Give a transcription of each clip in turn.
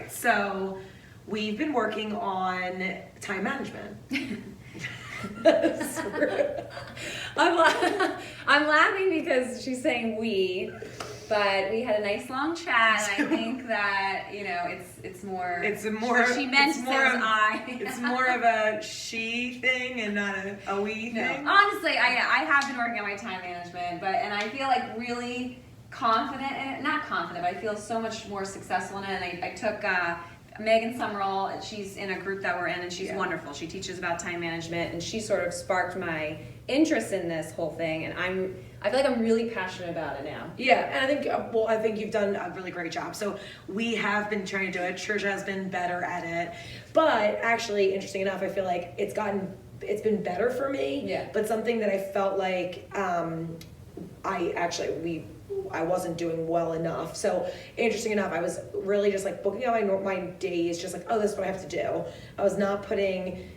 right, so we've been working on time management. I'm laughing because she's saying we, but we had a nice long chat, and I think that it's more. She meant it's more of, I. It's more of a she thing and not a we thing. Honestly, I have been working on my time management, and I feel like really confident in it. Not confident, but I feel so much more successful in it. And I took Megan Summerall. She's in a group that we're in, and she's wonderful. She teaches about time management, and she sort of sparked my interest in this whole thing. And I feel like I'm really passionate about it now. Yeah, and I think you've done a really great job. So we have been trying to do it. Trisha has been better at it, but actually, interesting enough, I feel like it's been better for me. Yeah. But something that I felt like I wasn't doing well enough. So interesting enough, I was really just like booking out my days, just like, oh, this is what I have to do. I was not putting,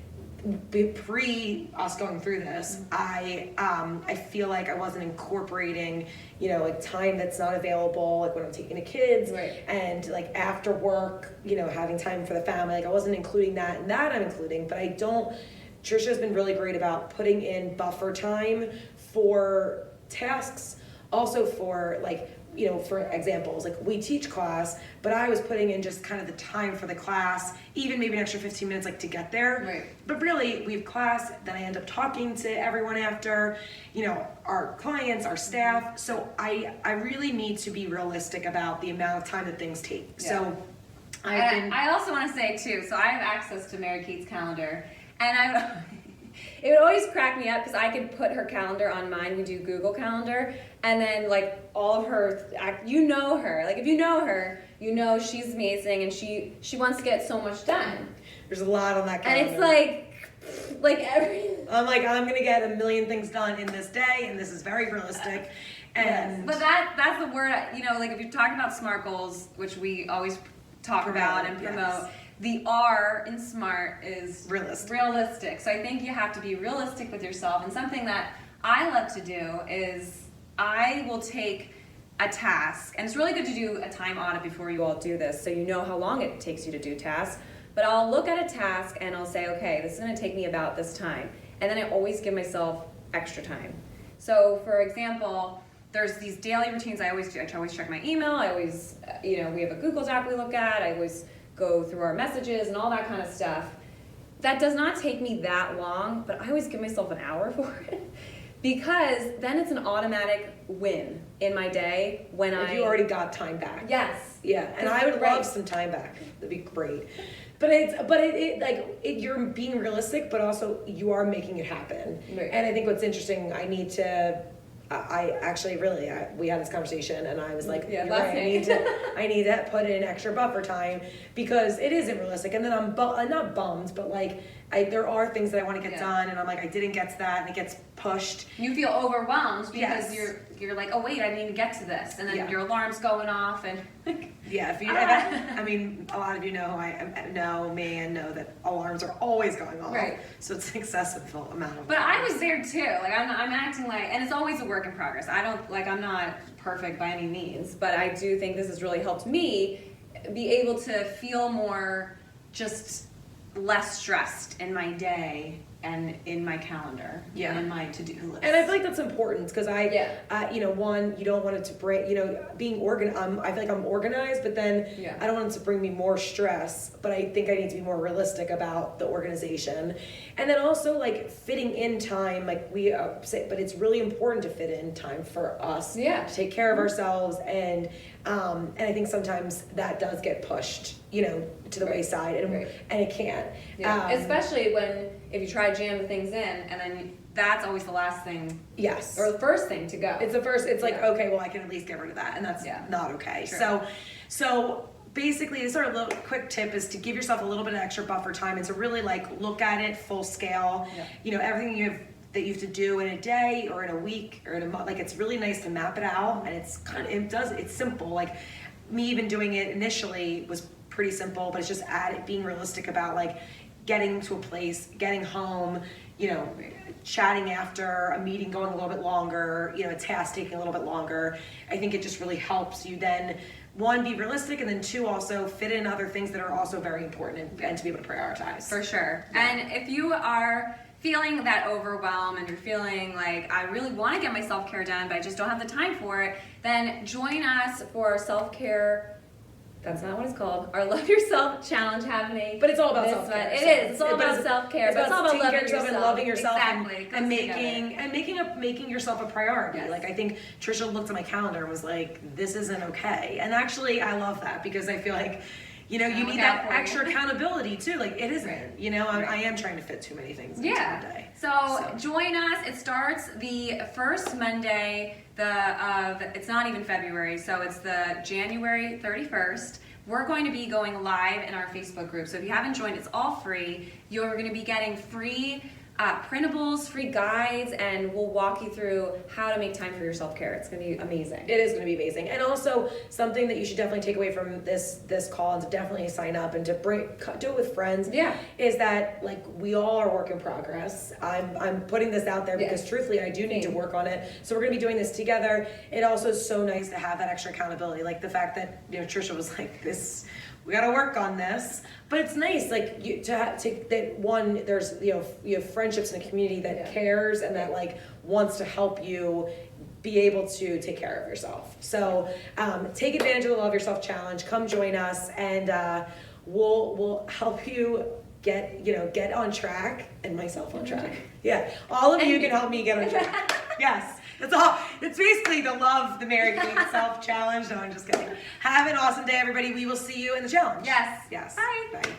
pre us going through this, I feel like I wasn't incorporating, like time that's not available, like when I'm taking the kids, right, and like after work, having time for the family. Like I wasn't including that, and that I'm including, but I don't. Trisha's been really great about putting in buffer time for tasks. Also for for examples, like we teach class, but I was putting in just kind of the time for the class, even maybe an extra 15 minutes to get there. Right. But really, we have class, then I end up talking to everyone after, our clients, our staff. So I really need to be realistic about the amount of time that things take. Yeah. So I also want to say too, so I have access to Mary Kate's calendar, and it would always crack me up because I could put her calendar on mine. We do Google Calendar, and then all of her, her. If you know her, she's amazing, and she wants to get so much done. There's a lot on that calendar. And it's I'm gonna get a million things done in this day, and this is very realistic. And yes. But that's the word. If you're talking about SMART goals, which we always talk about and promote. Yes. The R in SMART is realistic. So I think you have to be realistic with yourself. And something that I love to do is I will take a task, and it's really good to do a time audit before you all do this, so you know how long it takes you to do tasks. But I'll look at a task and I'll say, okay, this is going to take me about this time. And then I always give myself extra time. So for example, there's these daily routines I always do. I always check my email. I always, we have a Google Doc we look at. I always go through our messages and all that kind of stuff. That does not take me that long, but I always give myself an hour for it because then it's an automatic win in my day when you already got time back. Yes. Yeah, and I would love some time back. That'd be great. But you're being realistic, but also you are making it happen. Right. And I think what's interesting, we had this conversation, and I was like, yeah, you're right, I need to put in extra buffer time because it isn't realistic. And then I'm not bummed, but there are things that I want to get done, and I'm like, I didn't get to that, and it gets pushed. You feel overwhelmed because yes. you're like, oh wait, I need to get to this, and then your alarm's going off, and yeah. A lot of you know me and know that alarms are always going off. Right. So it's an excessive amount of. But I was there too. I'm acting and it's always a work in progress. I'm not perfect by any means, but I do think this has really helped me be able to feel more just less stressed in my day and in my calendar and in my to-do list. And I feel like that's important because one, you don't want it to bring, being organized. I feel like I'm organized, but then I don't want it to bring me more stress. But I think I need to be more realistic about the organization, and then also fitting in time. We say, but it's really important to fit in time for us to take care of ourselves, and I think sometimes that does get pushed, to the wayside, and it can't. Yeah. Especially if you try to jam the things in, and then that's always the last thing. Yes. Or the first thing to go. It's the first. It's okay, well, I can at least get rid of that, and that's not okay. True. So basically, this little quick tip is to give yourself a little bit of extra buffer time, and to really look at it full scale. Yeah. Everything that you have to do in a day or in a week or in a month. It's really nice to map it out, and it's simple. Me even doing it initially was pretty simple, but it's just being realistic about getting to a place, getting home, chatting after a meeting going a little bit longer, a task taking a little bit longer. I think it just really helps you then one, be realistic, and then two, also fit in other things that are also very important and to be able to prioritize. For sure. Yeah. And if you are feeling that overwhelm and you're feeling like, I really want to get my self-care done, but I just don't have the time for it, then join us for self-care. That's not what it's called. Our Love Yourself Challenge happening. But it's all about self-care. It is. It's all about self-care. It's all about loving yourself and loving yourself, exactly. and making yourself a priority. Yes. Like, I think Trisha looked at my calendar and was like, "This isn't okay." And actually, I love that because I feel like, you know, you need that extra accountability too. Like, it isn't. Right. You know, I am trying to fit too many things into one day. So join us. It starts the first Monday of, it's not even February, so it's the January 31st. We're going to be going live in our Facebook group. So if you haven't joined, it's all free. You're going to be getting free printables, free guides, and we'll walk you through how to make time for your self-care. It's going to be amazing. It is going to be amazing. And also something that you should definitely take away from this call, and to definitely sign up and to do it with friends, is that, like, we all are work in progress. I'm putting this out there because truthfully I do need to work on it. So we're going to be doing this together. It also is so nice to have that extra accountability. Like the fact that, you know, Trisha was like, we got to work on this, but it's nice, like, that one, there's, you have friendships in a community that cares and that, like, wants to help you be able to take care of yourself. So take advantage of the Love Yourself Challenge. Come join us, and we'll help you get on track, and myself on track. Yeah, all of you can help me get on track. Yes. That's all. It's basically the Love the Mary Kate Self Challenge. No, I'm just kidding. Have an awesome day, everybody. We will see you in the challenge. Yes. Yes. Bye. Bye.